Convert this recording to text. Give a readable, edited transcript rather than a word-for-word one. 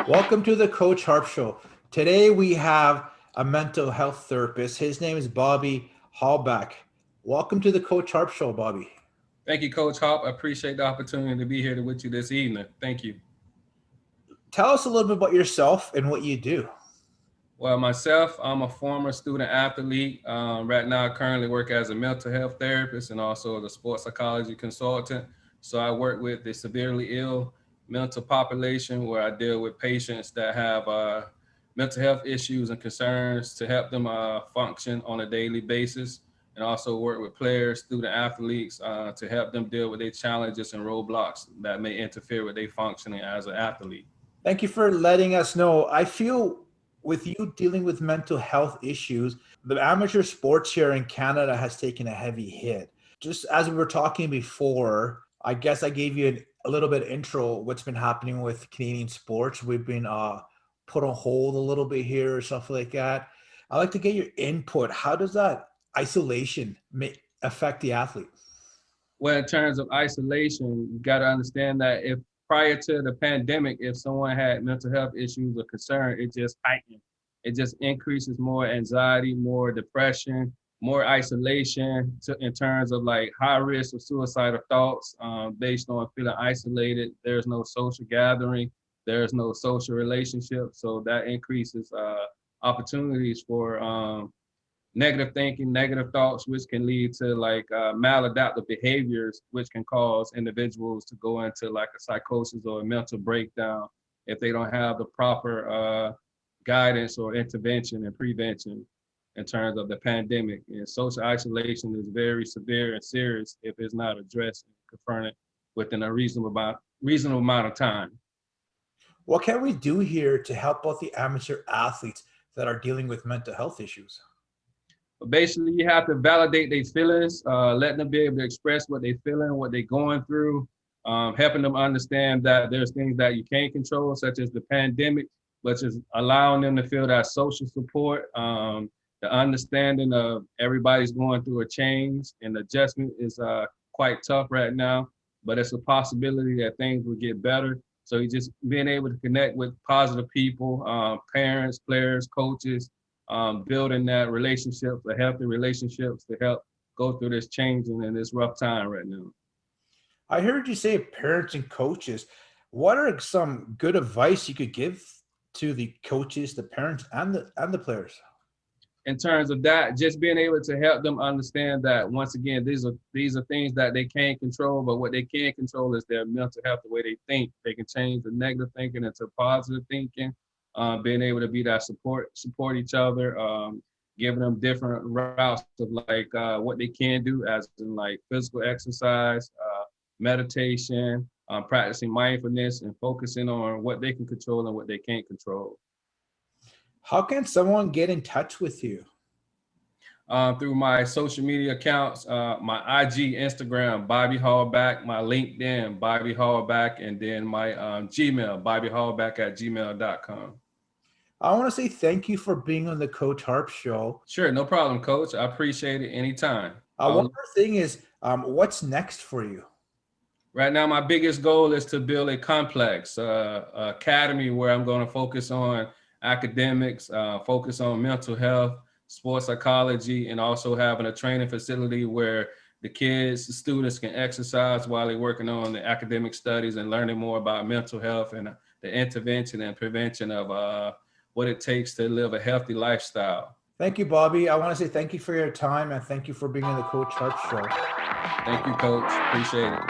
Welcome to the Coach Harp Show. Today we have a mental health therapist. His name is Bobby Hallback. Welcome to the Coach Harp Show, Bobby. Thank you, Coach Harp. I appreciate the opportunity to be here with you this evening. Thank you. Tell us a little bit about yourself and what you do. Well, myself, I'm a former student athlete. Right now, I currently work as a mental health therapist and also as a sports psychology consultant. So I work with the severely ill mental population where I deal with patients that have mental health issues and concerns to help them function on a daily basis, and also work with players, student athletes to help them deal with their challenges and roadblocks that may interfere with their functioning as an athlete. Thank you for letting us know. I feel with you dealing with mental health issues, the amateur sports here in Canada has taken a heavy hit. Just as we were talking before, I guess I gave you a little bit of intro what's been happening with Canadian sports. We've been put on hold a little bit here or stuff like that. I'd like to get your input. How does that isolation affect the athlete? Well, in terms of isolation, you got to understand that if prior to the pandemic, if someone had mental health issues or concern, it just heightened. It just increases more anxiety, more depression, more isolation in terms of like high risk of suicidal thoughts based on feeling isolated. There's no social gathering. There's no social relationship. So that increases opportunities for negative thinking, negative thoughts, which can lead to like maladaptive behaviors, which can cause individuals to go into like a psychosis or a mental breakdown if they don't have the proper guidance or intervention and prevention in terms of the pandemic. And social isolation is very severe and serious if it's not addressed and confronted within a reasonable amount of time. What can we do here to help both the amateur athletes that are dealing with mental health issues? But basically, you have to validate their feelings, letting them be able to express what they're feeling, what they're going through, helping them understand that there's things that you can't control, such as the pandemic, but just allowing them to feel that social support, the understanding of everybody's going through a change, and adjustment is quite tough right now, but it's a possibility that things will get better. So you just being able to connect with positive people, parents, players, coaches, building that relationships, the healthy relationships to help go through this change and this rough time right now. I heard you say parents and coaches. What are some good advice you could give to the coaches, the parents, and the players? In terms of that, just being able to help them understand that once again, these are things that they can't control, but what they can control is their mental health, the way they think. They can change the negative thinking into positive thinking, being able to be that support each other, giving them different routes of like what they can do, as in like physical exercise, meditation, practicing mindfulness, and focusing on what they can control and what they can't control. How can someone get in touch with you? Through my social media accounts, my IG, Instagram, Bobby Hallback, my LinkedIn, Bobby Hallback, and then my Gmail, bobbyhallback@gmail.com. I want to say thank you for being on the Coach Harp Show. Sure, no problem, Coach. I appreciate it anytime. One more thing is, what's next for you? Right now, my biggest goal is to build a complex academy where I'm going to focus on academics, focus on mental health, sports psychology, and also having a training facility where the kids, the students can exercise while they're working on the academic studies and learning more about mental health and the intervention and prevention of what it takes to live a healthy lifestyle. Thank you, Bobby. I want to say thank you for your time and thank you for being on the Coach Harp Show. Thank you, Coach. Appreciate it.